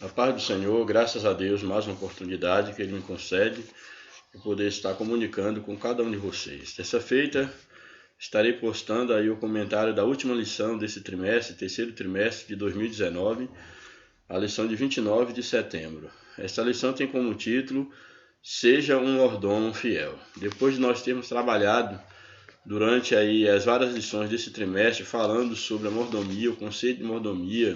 A paz do Senhor, graças a Deus, mais uma oportunidade que Ele me concede de poder estar comunicando com cada um de vocês. Dessa feita, estarei postando aí o comentário da última lição desse trimestre, terceiro trimestre de 2019, a lição de 29 de setembro. Esta lição tem como título, Seja um mordomo fiel. Depois de nós termos trabalhado durante aí as várias lições desse trimestre, falando sobre a mordomia, o conceito de mordomia,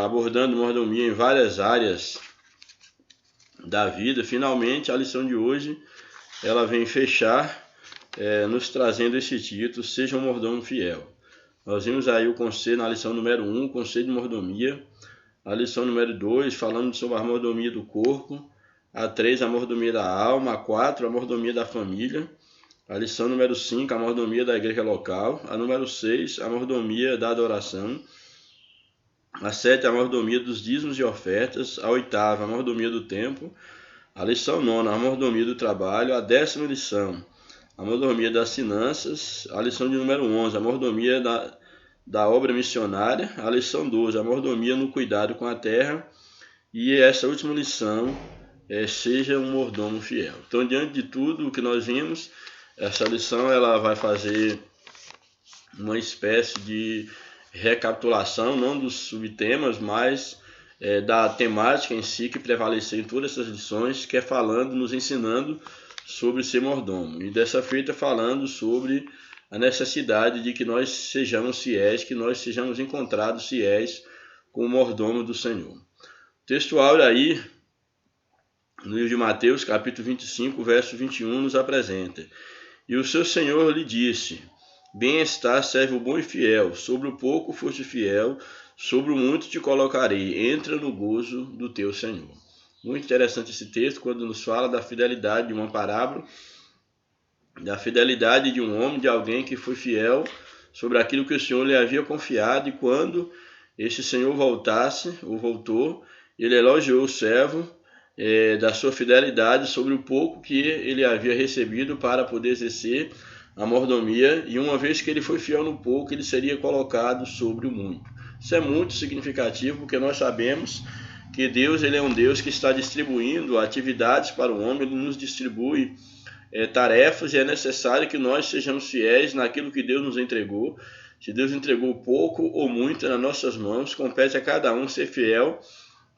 abordando mordomia em várias áreas da vida, finalmente a lição de hoje ela vem fechar nos trazendo esse título, Seja um mordomo fiel. Nós vimos aí o conceito na lição número 1, o conceito de mordomia, a lição número 2, falando sobre a mordomia do corpo, a 3, a mordomia da alma, a 4, a mordomia da família, a lição número 5, a mordomia da igreja local, a número 6, a mordomia da adoração, a 7, a mordomia dos dízimos e ofertas, a 8, a mordomia do tempo, a lição 9, a mordomia do trabalho, a 10ª lição, a mordomia das finanças, a lição de número 11, a mordomia da obra missionária, a lição 12, a mordomia no cuidado com a terra, e essa última lição seja um mordomo fiel. Então, diante de tudo o que nós vimos, essa lição ela vai fazer uma espécie de recapitulação, não dos subtemas, mas da temática em si que prevaleceu em todas essas lições, que é falando, nos ensinando sobre ser mordomo. E dessa feita falando sobre a necessidade de que nós sejamos fiéis, que nós sejamos encontrados fiéis com o mordomo do Senhor. O texto áureo aí, no livro de Mateus, capítulo 25, verso 21, nos apresenta. E o seu Senhor lhe disse, bem está, servo bom e fiel, sobre o pouco foste fiel, sobre o muito te colocarei, entra no gozo do teu Senhor. Muito interessante esse texto, quando nos fala da fidelidade de uma parábola, da fidelidade de um homem, de alguém que foi fiel sobre aquilo que o Senhor lhe havia confiado, e quando este Senhor voltou, ele elogiou o servo da sua fidelidade sobre o pouco que ele havia recebido para poder exercer a mordomia, e uma vez que ele foi fiel no pouco, ele seria colocado sobre o muito. Isso é muito significativo, porque nós sabemos que Deus ele é um Deus que está distribuindo atividades para o homem, ele nos distribui tarefas, e é necessário que nós sejamos fiéis naquilo que Deus nos entregou. Se Deus entregou pouco ou muito nas nossas mãos, compete a cada um ser fiel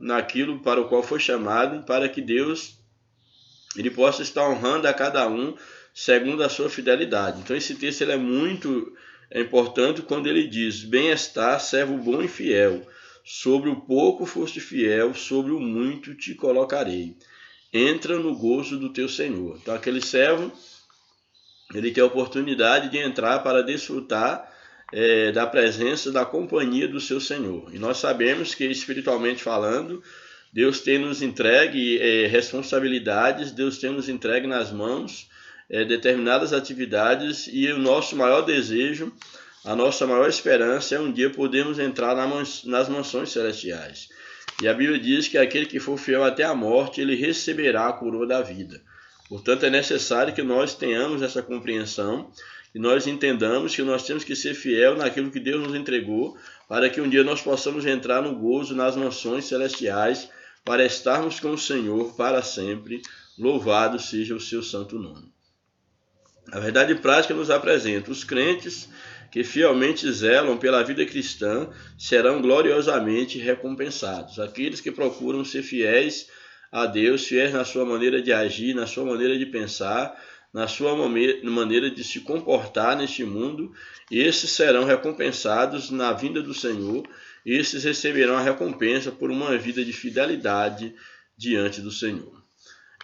naquilo para o qual foi chamado, para que Deus ele possa estar honrando a cada um segundo a sua fidelidade. Então esse texto ele é muito importante quando ele diz, bem está, servo bom e fiel, sobre o pouco foste fiel, sobre o muito te colocarei. Entra no gozo do teu Senhor. Então aquele servo, ele tem a oportunidade de entrar para desfrutar da presença, da companhia do seu Senhor. E nós sabemos que, espiritualmente falando, Deus tem nos entregue responsabilidades, Deus tem nos entregue nas mãos determinadas atividades, e o nosso maior desejo, a nossa maior esperança é um dia podermos entrar nas mansões celestiais. E a Bíblia diz que aquele que for fiel até a morte, ele receberá a coroa da vida. Portanto, é necessário que nós tenhamos essa compreensão, e nós entendamos que nós temos que ser fiel naquilo que Deus nos entregou, para que um dia nós possamos entrar no gozo nas mansões celestiais, para estarmos com o Senhor para sempre. Louvado seja o seu santo nome. A verdade prática nos apresenta: os crentes que fielmente zelam pela vida cristã serão gloriosamente recompensados. Aqueles que procuram ser fiéis a Deus, fiéis na sua maneira de agir, na sua maneira de pensar, na sua maneira de se comportar neste mundo, esses serão recompensados na vinda do Senhor, esses receberão a recompensa por uma vida de fidelidade diante do Senhor.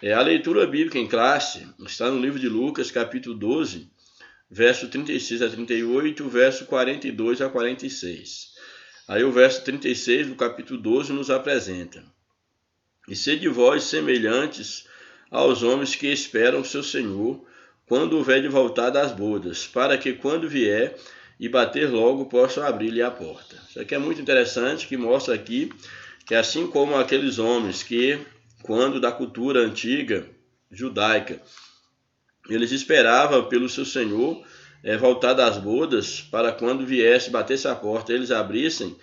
A leitura bíblica em classe está no livro de Lucas, capítulo 12, verso 36 a 38, verso 42 a 46. Aí o verso 36 do capítulo 12 nos apresenta: E sede vós semelhantes aos homens que esperam o seu Senhor, quando houver de voltar das bodas, para que quando vier e bater logo, possam abrir-lhe a porta. Isso aqui é muito interessante, que mostra aqui que assim como aqueles homens que, quando da cultura antiga judaica, eles esperavam pelo seu Senhor voltar das bodas, para quando viesse, batesse a porta, eles abrissem,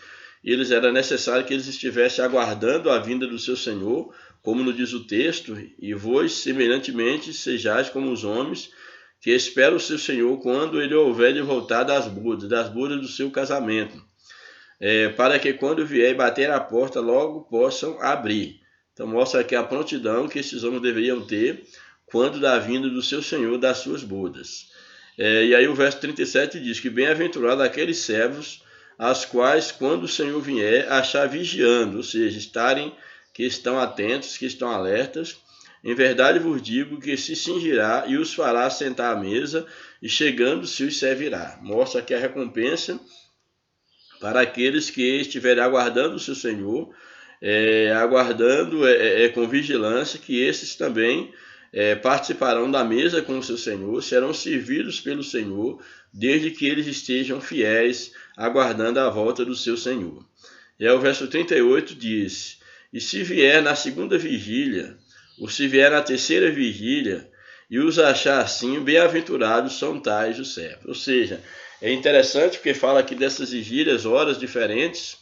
era necessário que eles estivessem aguardando a vinda do seu Senhor, como nos diz o texto, e vós semelhantemente sejais como os homens que esperam o seu Senhor quando ele houver de voltar das bodas do seu casamento, para que quando vier e bater a porta logo possam abrir. Então mostra aqui a prontidão que esses homens deveriam ter quando da vinda do seu Senhor das suas bodas. E aí o verso 37 diz que bem-aventurado aqueles servos as quais, quando o Senhor vier, achar vigiando, ou seja, que estão atentos, que estão alertas. Em verdade vos digo que se cingirá e os fará sentar à mesa, e chegando se os servirá. Mostra aqui a recompensa para aqueles que estiverem aguardando o seu Senhor, aguardando com vigilância, que esses também participarão da mesa com o seu Senhor, serão servidos pelo Senhor, desde que eles estejam fiéis, aguardando a volta do seu Senhor. E aí o verso 38 diz: e se vier na segunda vigília, ou se vier na terceira vigília, e os achar assim, bem-aventurados são tais os servos. Ou seja, é interessante porque fala aqui dessas vigílias, horas diferentes,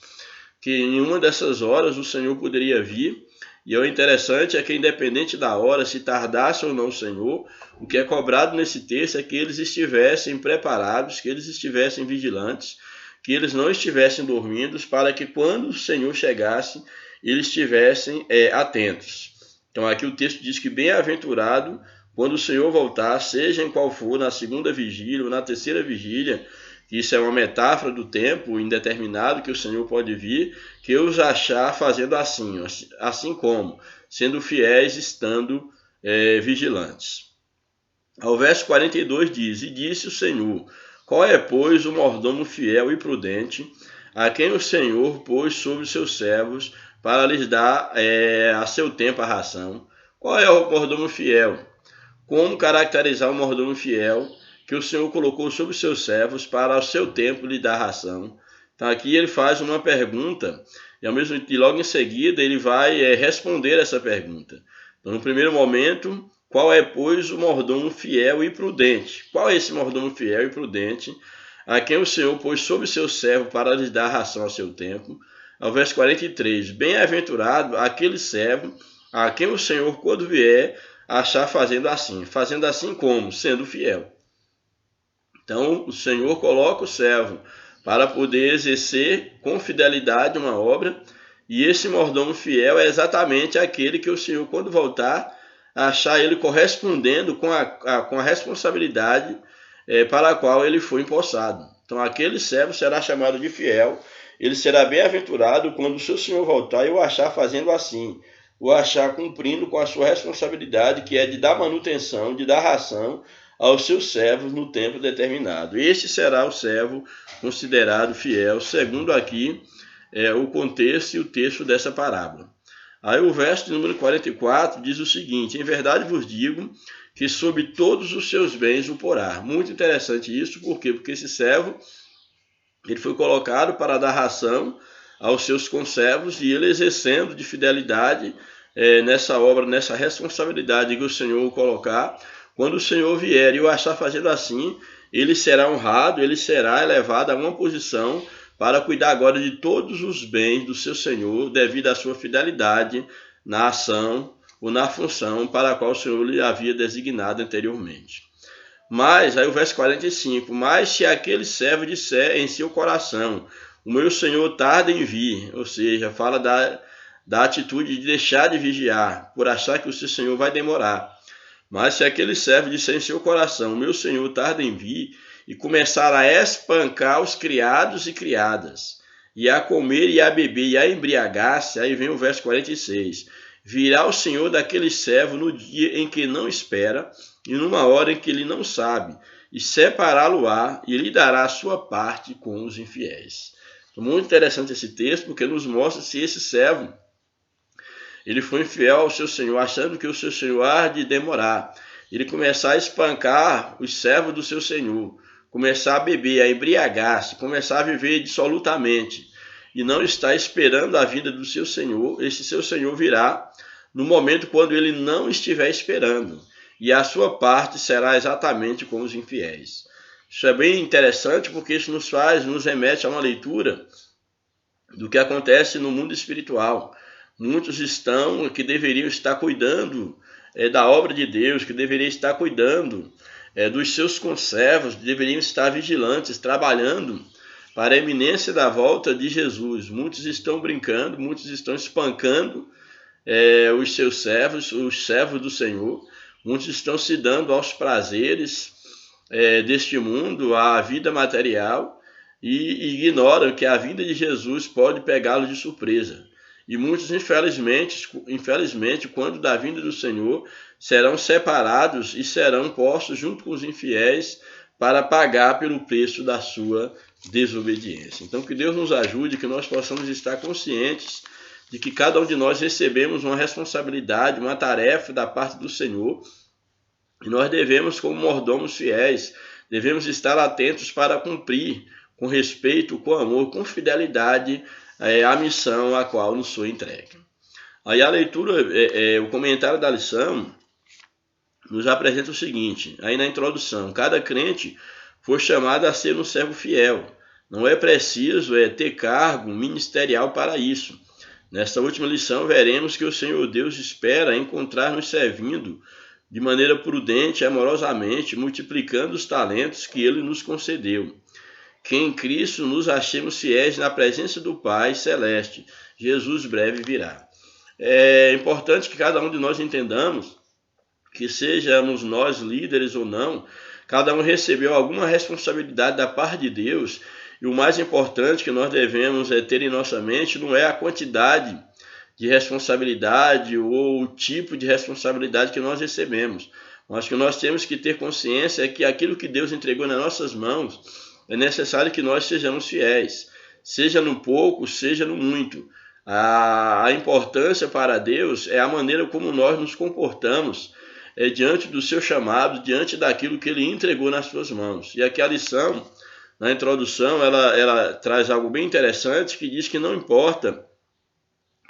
que em uma dessas horas o Senhor poderia vir. E o interessante é que, independente da hora, se tardasse ou não o Senhor, o que é cobrado nesse texto é que eles estivessem preparados, que eles estivessem vigilantes, que eles não estivessem dormindo, para que quando o Senhor chegasse, eles estivessem atentos. Então aqui o texto diz que bem-aventurado quando o Senhor voltar, seja em qual for, na segunda vigília ou na terceira vigília, que isso é uma metáfora do tempo indeterminado que o Senhor pode vir, que os achar fazendo assim como, sendo fiéis, estando vigilantes. Ao verso 42 diz: e disse o Senhor, qual é, pois, o mordomo fiel e prudente, a quem o Senhor pôs sobre os seus servos, para lhes dar a seu tempo a ração? Qual é o mordomo fiel? Como caracterizar o mordomo fiel que o Senhor colocou sobre os seus servos para ao seu tempo lhe dar ração? Então aqui ele faz uma pergunta e logo em seguida ele vai responder essa pergunta. Então no primeiro momento, qual é, pois, o mordomo fiel e prudente? Qual é esse mordomo fiel e prudente a quem o Senhor pôs sobre o seu servo para lhes dar ração ao seu tempo? Ao verso 43, bem-aventurado aquele servo a quem o Senhor, quando vier, achar fazendo assim como? Sendo fiel. Então, o Senhor coloca o servo para poder exercer com fidelidade uma obra, e esse mordomo fiel é exatamente aquele que o Senhor, quando voltar, achar ele correspondendo com a responsabilidade para a qual ele foi empossado. Então, aquele servo será chamado de fiel, ele será bem-aventurado quando o seu Senhor voltar e o achar fazendo assim, o achar cumprindo com a sua responsabilidade, que é de dar manutenção, de dar ração aos seus servos no tempo determinado. Este será o servo considerado fiel, segundo aqui o contexto e o texto dessa parábola. Aí o verso de número 44 diz o seguinte: em verdade vos digo que sobre todos os seus bens o porá. Muito interessante isso, por quê? Porque esse servo ele foi colocado para dar ração aos seus conservos, e ele exercendo de fidelidade nessa obra, nessa responsabilidade que o Senhor o colocar, quando o Senhor vier e o achar fazendo assim, ele será honrado, ele será elevado a uma posição para cuidar agora de todos os bens do seu Senhor, devido à sua fidelidade na ação ou na função para a qual o Senhor lhe havia designado anteriormente. Mas, aí o verso 45, mas se aquele servo disser em seu coração, o meu Senhor tarda em vir, ou seja, fala da atitude de deixar de vigiar, por achar que o seu Senhor vai demorar. Mas se aquele servo disser em seu coração, o meu Senhor tarda em vir, e começar a espancar os criados e criadas, e a comer e a beber e a embriagar-se, aí vem o verso 46, virá o Senhor daquele servo no dia em que não espera, e numa hora em que ele não sabe, e separá-lo-á, e lhe dará a sua parte com os infiéis. Então, muito interessante esse texto, porque nos mostra se esse servo ele foi infiel ao seu Senhor, achando que o seu Senhor há de demorar. Ele começar a espancar os servos do seu Senhor, começar a beber, a embriagar-se, começar a viver dissolutamente, e não está esperando a vinda do seu Senhor. Esse seu Senhor virá no momento quando ele não estiver esperando, e a sua parte será exatamente com os infiéis. Isso é bem interessante, porque isso nos remete a uma leitura do que acontece no mundo espiritual. Muitos estão que deveriam estar cuidando da obra de Deus, que deveriam estar cuidando dos seus conservos, deveriam estar vigilantes, trabalhando para a iminência da volta de Jesus. Muitos estão brincando, muitos estão espancando os seus servos, os servos do Senhor. Muitos estão se dando aos prazeres deste mundo, à vida material, e ignoram que a vinda de Jesus pode pegá-los de surpresa. E muitos, infelizmente, quando da vinda do Senhor, serão separados e serão postos junto com os infiéis para pagar pelo preço da sua desobediência. Então, que Deus nos ajude, que nós possamos estar conscientes de que cada um de nós recebemos uma responsabilidade, uma tarefa da parte do Senhor, e nós devemos, como mordomos fiéis, devemos estar atentos para cumprir com respeito, com amor, com fidelidade a missão a qual nos foi entregue. Aí a leitura, o comentário da lição nos apresenta o seguinte, aí na introdução: cada crente foi chamado a ser um servo fiel. Não é preciso ter cargo ministerial para isso. Nesta última lição veremos que o Senhor Deus espera encontrar-nos servindo de maneira prudente e amorosamente, multiplicando os talentos que Ele nos concedeu. Que em Cristo nos achemos fiéis na presença do Pai Celeste. Jesus breve virá. É importante que cada um de nós entendamos que, sejamos nós líderes ou não, cada um recebeu alguma responsabilidade da parte de Deus, e o mais importante que nós devemos ter em nossa mente não é a quantidade de responsabilidade ou o tipo de responsabilidade que nós recebemos, mas que nós temos que ter consciência é que aquilo que Deus entregou nas nossas mãos, é necessário que nós sejamos fiéis, seja no pouco, seja no muito. A importância para Deus é a maneira como nós nos comportamos diante do seu chamado, diante daquilo que Ele entregou nas suas mãos. E aqui a lição, na introdução, ela traz algo bem interessante, que diz que não importa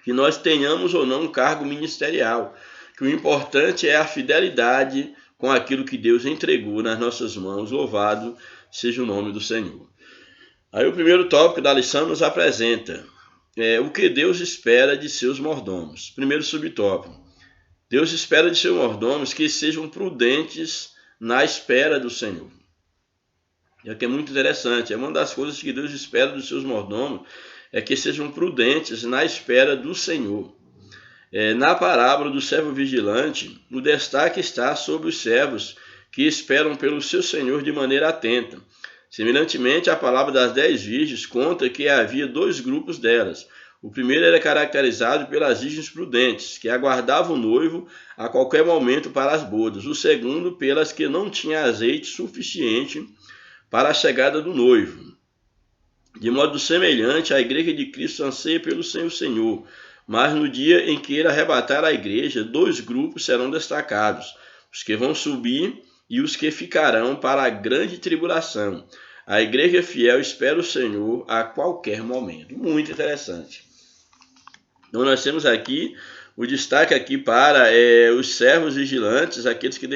que nós tenhamos ou não um cargo ministerial, que o importante é a fidelidade com aquilo que Deus entregou nas nossas mãos. Louvado seja o nome do Senhor. Aí o primeiro tópico da lição nos apresenta o que Deus espera de seus mordomos. Primeiro subtópico: Deus espera de seus mordomos que sejam prudentes na espera do Senhor. E aqui é muito interessante, é uma das coisas que Deus espera dos seus mordomos, é que sejam prudentes na espera do Senhor. Na parábola do servo vigilante, o destaque está sobre os servos que esperam pelo seu Senhor de maneira atenta. Semelhantemente, a palavra das 10 virgens conta que havia 2 grupos delas. O primeiro era caracterizado pelas virgens prudentes, que aguardavam o noivo a qualquer momento para as bodas. O segundo, pelas que não tinham azeite suficiente para a chegada do noivo. De modo semelhante, a igreja de Cristo anseia pelo seu Senhor, mas no dia em que ele arrebatar a igreja, 2 grupos serão destacados: os que vão subir e os que ficarão para a grande tribulação. A igreja fiel espera o Senhor a qualquer momento. Muito interessante. Então nós temos aqui o destaque aqui para os servos vigilantes, aqueles que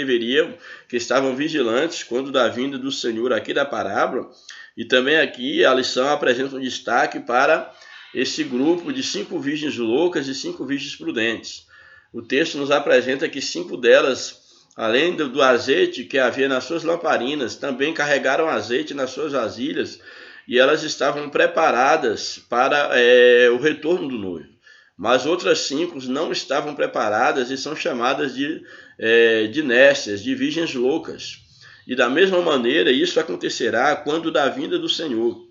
estavam vigilantes quando da vinda do Senhor aqui da parábola. E também aqui a lição apresenta um destaque para esse grupo de 5 virgens loucas e 5 virgens prudentes. O texto nos apresenta que 5 delas, além do azeite que havia nas suas lamparinas, também carregaram azeite nas suas vasilhas, e elas estavam preparadas para o retorno do noivo. Mas outras 5 não estavam preparadas e são chamadas de nécias, de virgens loucas. E da mesma maneira, isso acontecerá quando da vinda do Senhor.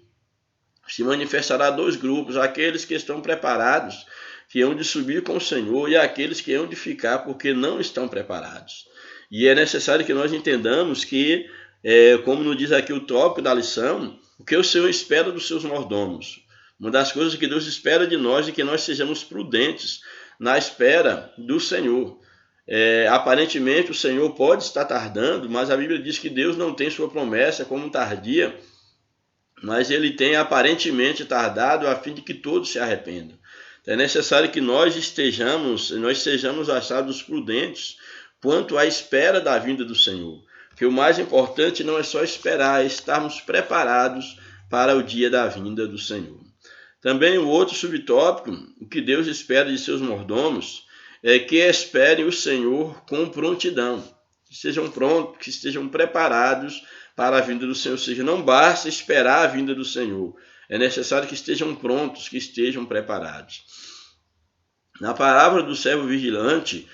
Se manifestará 2 grupos: aqueles que estão preparados, que hão de subir com o Senhor, e aqueles que hão de ficar porque não estão preparados. E é necessário que nós entendamos que, como nos diz aqui o tópico da lição, o que o Senhor espera dos seus mordomos. Uma das coisas que Deus espera de nós é que nós sejamos prudentes na espera do Senhor. Aparentemente o Senhor pode estar tardando, mas a Bíblia diz que Deus não tem sua promessa como tardia, mas Ele tem aparentemente tardado a fim de que todos se arrependam. Então, é necessário que nós sejamos achados prudentes quanto à espera da vinda do Senhor. Porque o mais importante não é só esperar, é estarmos preparados para o dia da vinda do Senhor. Também o outro subtópico, o que Deus espera de seus mordomos, é que esperem o Senhor com prontidão, que estejam prontos, que estejam preparados para a vinda do Senhor. Ou seja, não basta esperar a vinda do Senhor, é necessário que estejam prontos, que estejam preparados. Na palavra do servo vigilante,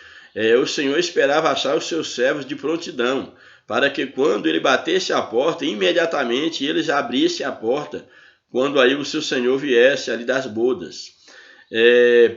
o Senhor esperava achar os seus servos de prontidão, para que quando ele batesse a porta, imediatamente eles abrissem a porta, quando aí o seu Senhor viesse ali das bodas.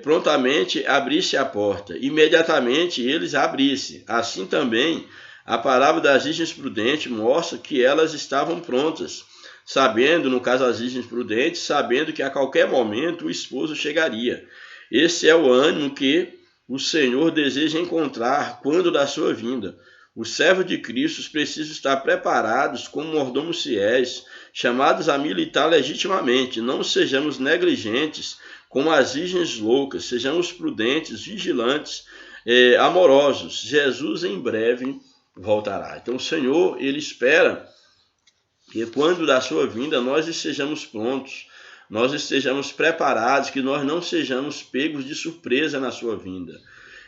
Prontamente abrisse a porta, imediatamente eles abrissem. Assim também, a palavra das virgens prudentes mostra que elas estavam prontas, sabendo, no caso das virgens prudentes, sabendo que a qualquer momento o esposo chegaria. Esse é o ânimo que o Senhor deseja encontrar quando da sua vinda. Os servos de Cristo precisam estar preparados como mordomos fiéis, chamados a militar legitimamente. Não sejamos negligentes como as virgens loucas, sejamos prudentes, vigilantes, amorosos. Jesus em breve voltará. Então o Senhor, ele espera que quando da sua vinda nós estejamos prontos, nós estejamos preparados, que nós não sejamos pegos de surpresa na sua vinda.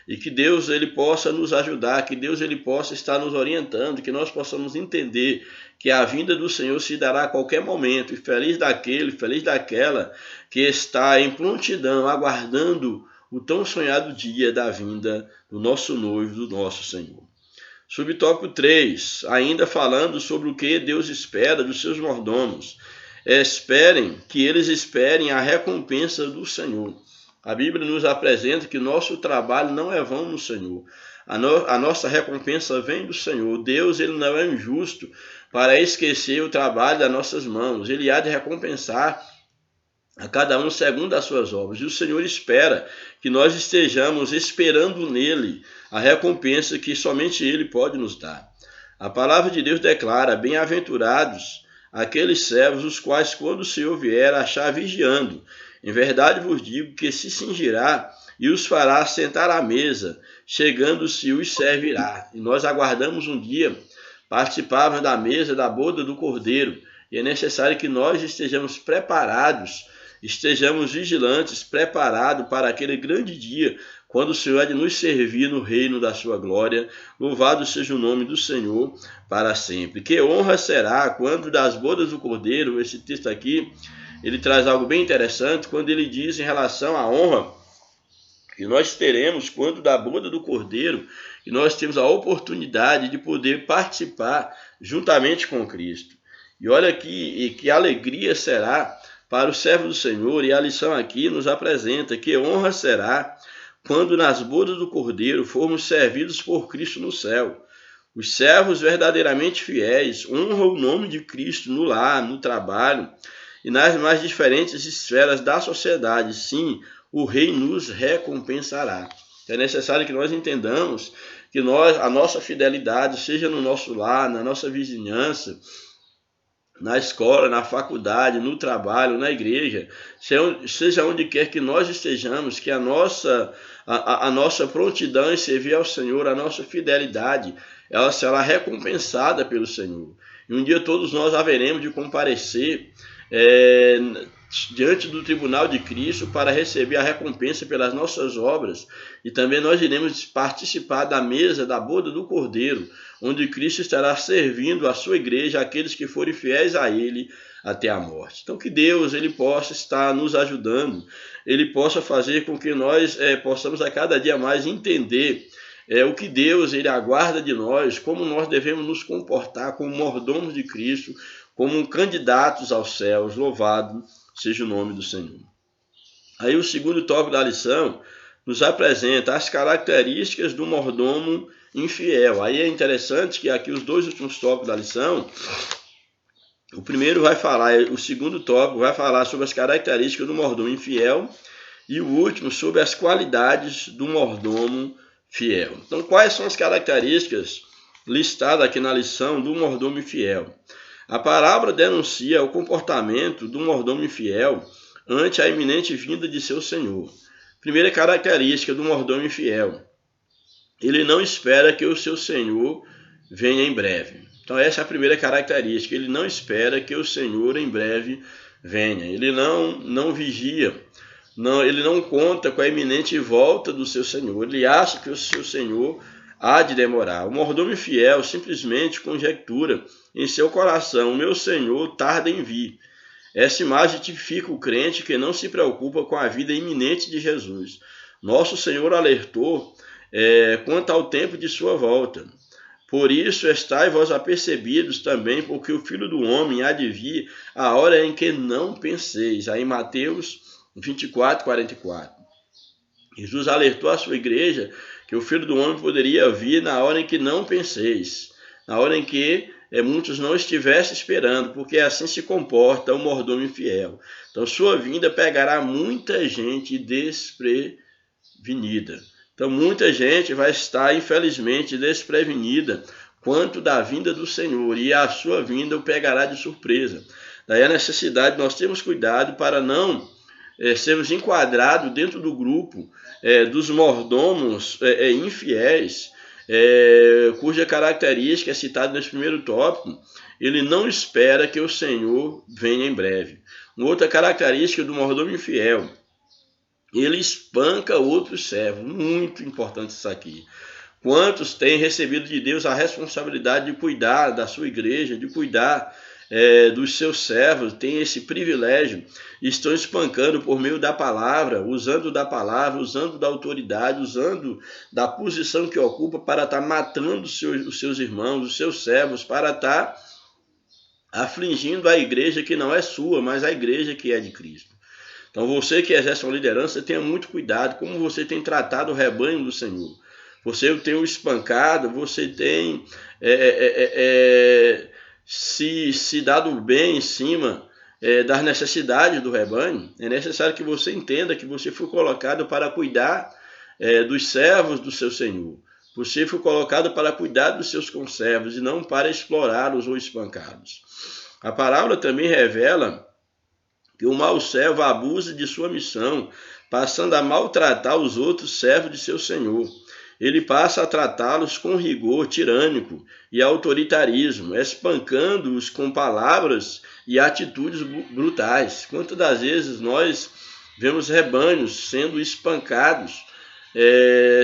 E que Deus ele possa nos ajudar, que Deus ele possa estar nos orientando, que nós possamos entender que a vinda do Senhor se dará a qualquer momento. E feliz daquele, feliz daquela que está em prontidão, aguardando o tão sonhado dia da vinda do nosso noivo, do nosso Senhor. Subtópico 3, ainda falando sobre o que Deus espera dos seus mordomos. Que eles esperem a recompensa do Senhor. A Bíblia nos apresenta que nosso trabalho não é vão no Senhor. A nossa recompensa vem do Senhor. Deus ele não é injusto para esquecer o trabalho das nossas mãos. Ele há de recompensar a cada um segundo as suas obras. E o Senhor espera que nós estejamos esperando nele a recompensa que somente ele pode nos dar. A palavra de Deus declara: bem-aventurados aqueles servos, os quais, quando o Senhor vier, achar vigiando. Em verdade vos digo que se cingirá e os fará sentar à mesa, chegando-se os servirá. E nós aguardamos um dia participarmos da mesa da boda do Cordeiro. E é necessário que nós estejamos preparados, estejamos vigilantes, preparados para aquele grande dia, quando o Senhor há de nos servir no reino da sua glória. Louvado seja o nome do Senhor para sempre. Que honra será quando das bodas do Cordeiro, esse texto aqui, ele traz algo bem interessante, quando ele diz em relação à honra que nós teremos quando da boda do Cordeiro, e nós temos a oportunidade de poder participar juntamente com Cristo. E olha aqui, que alegria será para o servo do Senhor, e a lição aqui nos apresenta que honra será quando nas bodas do Cordeiro formos servidos por Cristo no céu. Os servos verdadeiramente fiéis honram o nome de Cristo no lar, no trabalho e nas mais diferentes esferas da sociedade. Sim, o Rei nos recompensará. É necessário que nós entendamos que a nossa fidelidade, seja no nosso lar, na nossa vizinhança, na escola, na faculdade, no trabalho, na igreja, seja onde quer que nós estejamos, que a nossa prontidão em servir ao Senhor, a nossa fidelidade, ela será recompensada pelo Senhor. E um dia todos nós haveremos de comparecer diante do tribunal de Cristo para receber a recompensa pelas nossas obras, e também nós iremos participar da mesa da boda do Cordeiro, onde Cristo estará servindo a sua igreja, aqueles que forem fiéis a ele até a morte. Então que Deus ele possa estar nos ajudando, ele possa fazer com que nós possamos a cada dia mais entender o que Deus ele aguarda de nós, como nós devemos nos comportar como mordomos de Cristo, como candidatos aos céus. Louvado seja o nome do Senhor. Aí o segundo tópico da lição nos apresenta as características do mordomo infiel. Aí é interessante que aqui os dois últimos tópicos da lição, o primeiro vai falar, o segundo tópico vai falar sobre as características do mordomo infiel, e o último sobre as qualidades do mordomo fiel. Então, quais são as características listadas aqui na lição do mordomo infiel? A palavra denuncia o comportamento do mordomo infiel ante a iminente vinda de seu senhor. Primeira característica do mordomo infiel: ele não espera que o seu senhor venha em breve. Então essa é a primeira característica: ele não espera que o Senhor em breve venha. Ele não vigia, ele não conta com a iminente volta do seu senhor. Ele acha que o seu senhor há de demorar. O mordomo infiel simplesmente conjectura em seu coração: o meu senhor tarda em vir. Essa imagem tipifica o crente que não se preocupa com a vida iminente de Jesus. Nosso Senhor alertou quanto ao tempo de sua volta. Por isso estai vós apercebidos também, porque o Filho do Homem há de vir a hora em que não penseis. Aí Mateus 24, 44. Jesus alertou a sua igreja que o Filho do Homem poderia vir na hora em que não penseis, na hora em que muitos não estivessem esperando, porque assim se comporta o mordomo infiel. Então sua vinda pegará muita gente desprevenida. Então muita gente vai estar, infelizmente, desprevenida quanto da vinda do Senhor, e a sua vinda o pegará de surpresa. Daí a necessidade de nós termos cuidado para não sermos enquadrados dentro do grupo dos mordomos infiéis, cuja característica é citada nesse primeiro tópico. Ele não espera que o Senhor venha em breve. Uma outra característica do mordomo infiel: ele espanca outros servos. Muito importante isso aqui. Quantos têm recebido de Deus a responsabilidade de cuidar da sua igreja, de cuidar dos seus servos, têm esse privilégio, estão espancando por meio da palavra, usando da autoridade, usando da posição que ocupa para estar matando os seus irmãos, os seus servos, para estar afligindo a igreja que não é sua, mas a igreja que é de Cristo. Então você que exerce uma liderança, tenha muito cuidado como você tem tratado o rebanho do Senhor. Você tem o espancado, você tem se dado bem em cima das necessidades do rebanho. É necessário que você entenda que você foi colocado para cuidar dos servos do seu Senhor. Você foi colocado para cuidar dos seus conservos e não para explorá-los ou espancá-los. A parábola também revela que o mau servo abusa de sua missão, passando a maltratar os outros servos de seu senhor. Ele passa a tratá-los com rigor tirânico e autoritarismo, espancando-os com palavras e atitudes brutais. Quantas das vezes nós vemos rebanhos sendo espancados,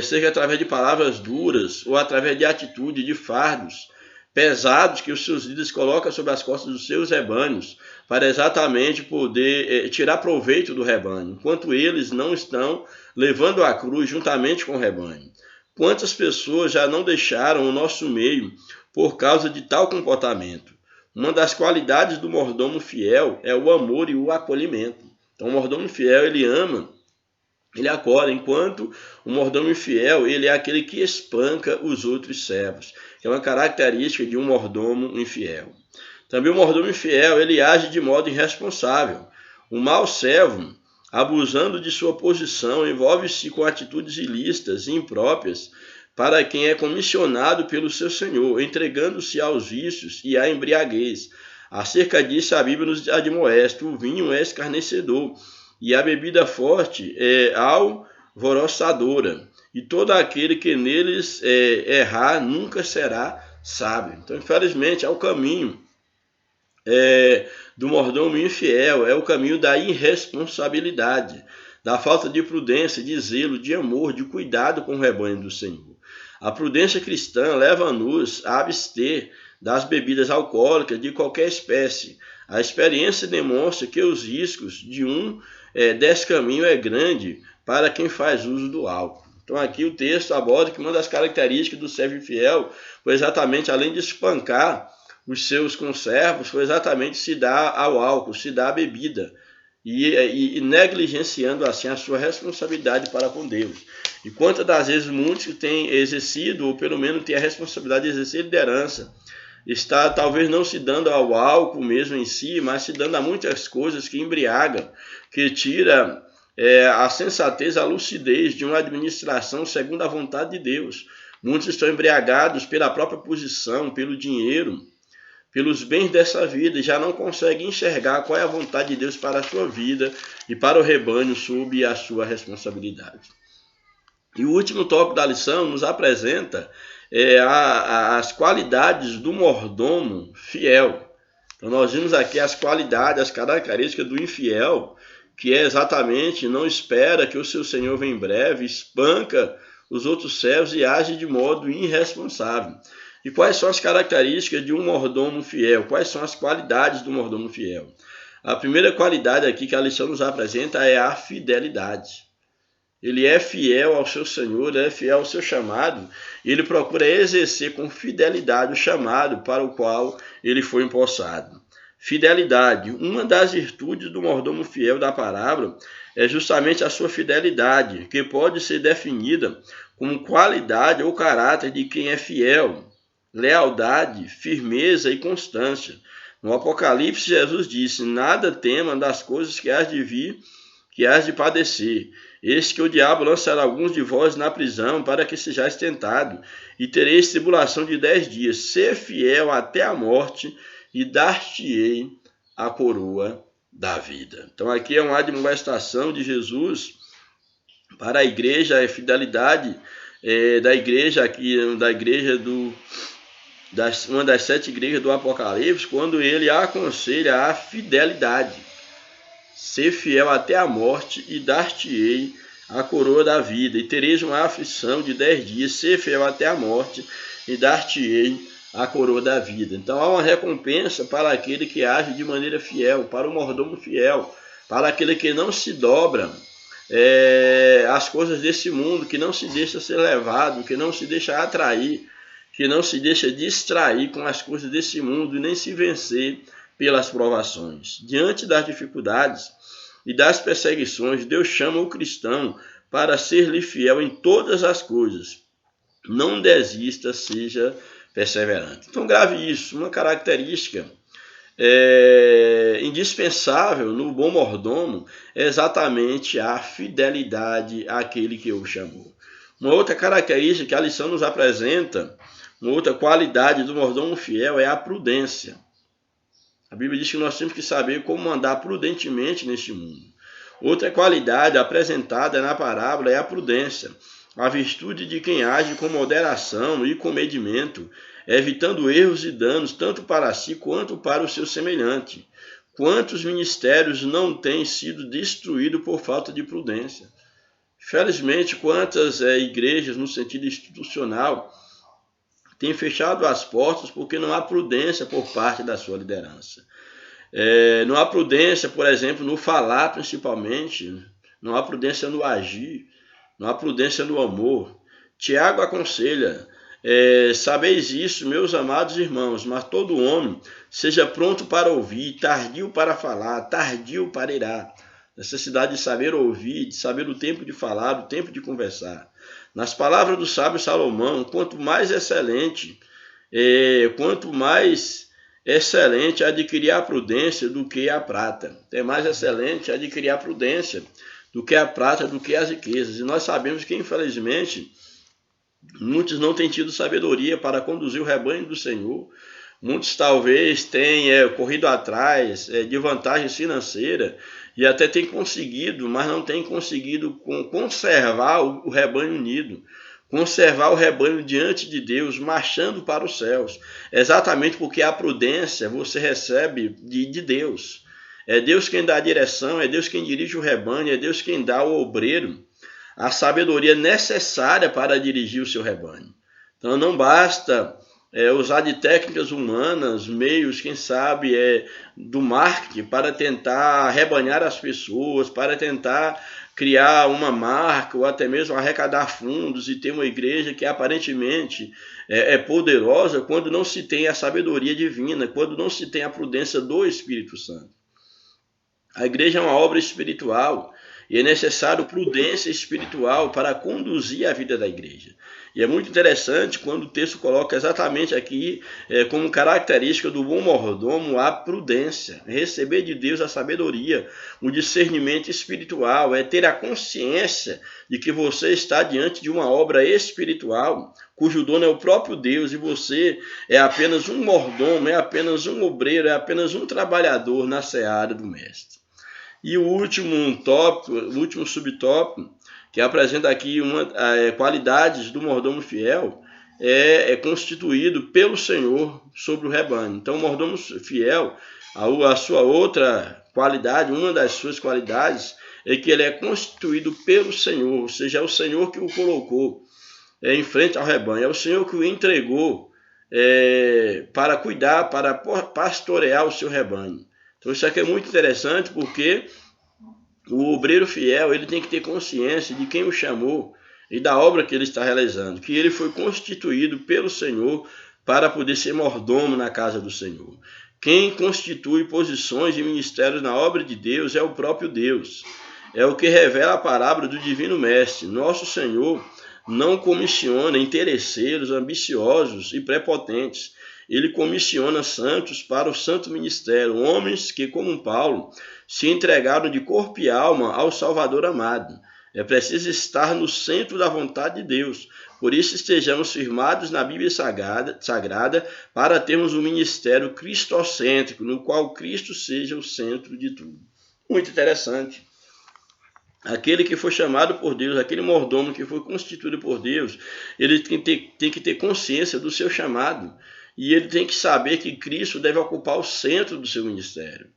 seja através de palavras duras ou através de atitude, de fardos pesados que os seus líderes colocam sobre as costas dos seus rebanhos, para exatamente poder tirar proveito do rebanho, enquanto eles não estão levando a cruz juntamente com o rebanho. Quantas pessoas já não deixaram o nosso meio por causa de tal comportamento? Uma das qualidades do mordomo fiel é o amor e o acolhimento. Então o mordomo fiel, ele ama, ele acolhe, enquanto o mordomo infiel, ele é aquele que espanca os outros servos. É uma característica de um mordomo infiel. Também o mordomo infiel, ele age de modo irresponsável. O mau servo, abusando de sua posição, envolve-se com atitudes ilícitas e impróprias para quem é comissionado pelo seu senhor, entregando-se aos vícios e à embriaguez. Acerca disso, a Bíblia nos admoesta: o vinho é escarnecedor e a bebida forte é alvoroçadora, e todo aquele que neles errar nunca será sábio. Então, infelizmente, é o caminho do mordomo infiel, é o caminho da irresponsabilidade, da falta de prudência, de zelo, de amor, de cuidado com o rebanho do Senhor. A prudência cristã leva-nos a abster das bebidas alcoólicas de qualquer espécie. A experiência demonstra que os riscos desse caminho é grande para quem faz uso do álcool. Então aqui o texto aborda que uma das características do servo infiel foi exatamente, além de espancar os seus conservos, foi exatamente se dar ao álcool, se dar à bebida, e negligenciando assim a sua responsabilidade para com Deus. E quantas das vezes muitos têm exercido, ou pelo menos têm a responsabilidade de exercer liderança, está talvez não se dando ao álcool mesmo em si, mas se dando a muitas coisas que embriagam, que tira a sensatez, a lucidez de uma administração segundo a vontade de Deus. Muitos estão embriagados pela própria posição, pelo dinheiro, pelos bens dessa vida, e já não conseguem enxergar qual é a vontade de Deus para a sua vida e para o rebanho sob a sua responsabilidade. E o último tópico da lição nos apresenta as qualidades do mordomo fiel. Então nós vimos aqui as qualidades, as características do infiel, que é exatamente não espera que o seu Senhor venha em breve, espanca os outros servos e age de modo irresponsável. E quais são as características de um mordomo fiel? Quais são as qualidades do mordomo fiel? A primeira qualidade aqui que a lição nos apresenta é a fidelidade. Ele é fiel ao seu Senhor, ele é fiel ao seu chamado, e ele procura exercer com fidelidade o chamado para o qual ele foi empossado. Fidelidade. Uma das virtudes do mordomo fiel da parábola é justamente a sua fidelidade, que pode ser definida como qualidade ou caráter de quem é fiel, lealdade, firmeza e constância. No Apocalipse, Jesus disse: nada tema das coisas que hás de vir, que hás de padecer. Eis que o diabo lançará alguns de vós na prisão, para que sejais tentado, e tereis tribulação de 10 dias. Ser fiel até a morte, e dar-te-ei a coroa da vida. Então aqui é uma admoestação de Jesus para a igreja, a fidelidade da igreja aqui, uma das 7 igrejas do Apocalipse, quando ele aconselha a fidelidade. Ser fiel até a morte, e dar-te-ei a coroa da vida, e tereis uma aflição de 10 dias. Ser fiel até a morte, e dar-te-ei a coroa da vida. Então há uma recompensa para aquele que age de maneira fiel, para o mordomo fiel, para aquele que não se dobra às coisas desse mundo, que não se deixa ser levado, que não se deixa atrair, que não se deixa distrair com as coisas desse mundo e nem se vencer pelas provações. Diante das dificuldades e das perseguições, Deus chama o cristão para ser-lhe fiel em todas as coisas. Não desista, seja perseverante. Então grave isso, uma característica indispensável no bom mordomo é exatamente a fidelidade àquele que o chamou. Uma outra característica que a lição nos apresenta, uma outra qualidade do mordomo fiel é a prudência. A Bíblia diz que nós temos que saber como andar prudentemente neste mundo. Outra qualidade apresentada na parábola é a prudência, a virtude de quem age com moderação e comedimento, evitando erros e danos tanto para si quanto para o seu semelhante. Quantos ministérios não têm sido destruídos por falta de prudência? Felizmente, quantas igrejas, no sentido institucional, têm fechado as portas porque não há prudência por parte da sua liderança. Não há prudência, por exemplo, no falar principalmente, não há prudência no agir, não há prudência no amor. Tiago aconselha: sabeis isso, meus amados irmãos, mas todo homem seja pronto para ouvir, tardio para falar, tardio para irar. Necessidade de saber ouvir, de saber o tempo de falar, o tempo de conversar. Nas palavras do sábio Salomão, quanto mais excelente adquirir a prudência do que a prata. É mais excelente adquirir a prudência do que a prata, do que as riquezas. E nós sabemos que, infelizmente, muitos não têm tido sabedoria para conduzir o rebanho do Senhor. Muitos talvez tenham corrido atrás de vantagens financeiras e até têm conseguido, mas não têm conseguido conservar o rebanho unido, conservar o rebanho diante de Deus, marchando para os céus. Exatamente porque a prudência você recebe de Deus. É Deus quem dá a direção, é Deus quem dirige o rebanho, é Deus quem dá ao obreiro a sabedoria necessária para dirigir o seu rebanho. Então não basta usar de técnicas humanas, meios, quem sabe, do marketing para tentar arrebanhar as pessoas, para tentar criar uma marca ou até mesmo arrecadar fundos e ter uma igreja que aparentemente é poderosa quando não se tem a sabedoria divina, quando não se tem a prudência do Espírito Santo. A igreja é uma obra espiritual e é necessário prudência espiritual para conduzir a vida da igreja. E é muito interessante quando o texto coloca exatamente aqui como característica do bom mordomo a prudência, receber de Deus a sabedoria, o discernimento espiritual, ter a consciência de que você está diante de uma obra espiritual, cujo dono é o próprio Deus, e você é apenas um mordomo, é apenas um obreiro, é apenas um trabalhador na seara do Mestre. E o último subtópico, que apresenta aqui qualidades do mordomo fiel, é constituído pelo Senhor sobre o rebanho. Então, o mordomo fiel, a sua outra qualidade, uma das suas qualidades, é que ele é constituído pelo Senhor, ou seja, é o Senhor que o colocou em frente ao rebanho, é o Senhor que o entregou para cuidar, para pastorear o seu rebanho. Então, isso aqui é muito interessante, porque o obreiro fiel, ele tem que ter consciência de quem o chamou e da obra que ele está realizando, que ele foi constituído pelo Senhor para poder ser mordomo na casa do Senhor. Quem constitui posições e ministérios na obra de Deus é o próprio Deus. É o que revela a parábola do Divino Mestre. Nosso Senhor não comissiona interesseiros, ambiciosos e prepotentes. Ele comissiona santos para o santo ministério, homens que, como Paulo, se entregaram de corpo e alma ao Salvador amado. É preciso estar no centro da vontade de Deus. Por isso estejamos firmados na Bíblia Sagrada para termos um ministério cristocêntrico, no qual Cristo seja o centro de tudo. Muito interessante. Aquele que foi chamado por Deus, aquele mordomo que foi constituído por Deus, ele tem que ter consciência do seu chamado. E ele tem que saber que Cristo deve ocupar o centro do seu ministério.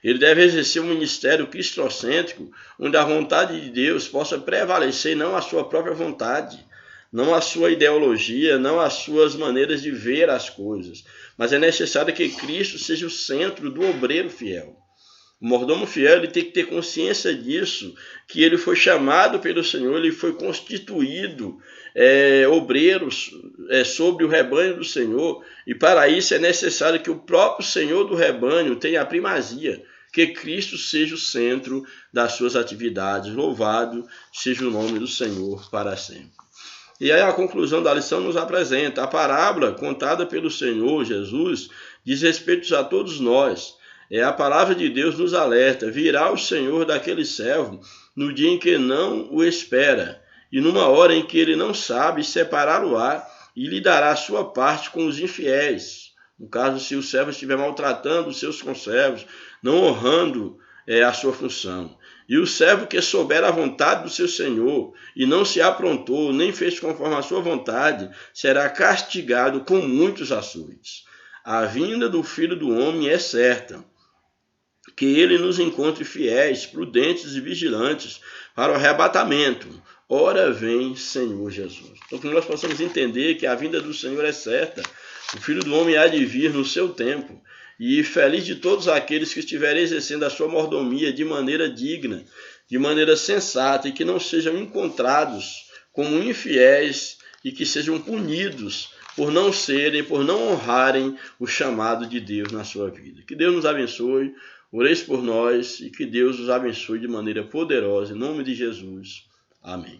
Ele deve exercer um ministério cristocêntrico, onde a vontade de Deus possa prevalecer, não a sua própria vontade, não a sua ideologia, não as suas maneiras de ver as coisas. Mas é necessário que Cristo seja o centro do obreiro fiel. O mordomo fiel, ele tem que ter consciência disso, que ele foi chamado pelo Senhor, ele foi constituído obreiro sobre o rebanho do Senhor, e para isso é necessário que o próprio Senhor do rebanho tenha a primazia, que Cristo seja o centro das suas atividades. Louvado seja o nome do Senhor para sempre. E aí a conclusão da lição nos apresenta: a parábola contada pelo Senhor Jesus diz respeito a todos nós. A palavra de Deus nos alerta: virá o Senhor daquele servo no dia em que não o espera, e numa hora em que ele não sabe separar-o-á, e lhe dará a sua parte com os infiéis. No caso, se o servo estiver maltratando os seus conservos, não honrando a sua função. E o servo que souber a vontade do seu Senhor, e não se aprontou, nem fez conforme a sua vontade, será castigado com muitos açoites. A vinda do Filho do Homem é certa, que ele nos encontre fiéis, prudentes e vigilantes para o arrebatamento. Ora vem, Senhor Jesus. Então, que nós possamos entender que a vinda do Senhor é certa. O Filho do Homem há de vir no seu tempo. E feliz de todos aqueles que estiverem exercendo a sua mordomia de maneira digna, de maneira sensata, e que não sejam encontrados como infiéis e que sejam punidos por não honrarem o chamado de Deus na sua vida. Que Deus nos abençoe. Oreis por nós e que Deus os abençoe de maneira poderosa. Em nome de Jesus. Amém.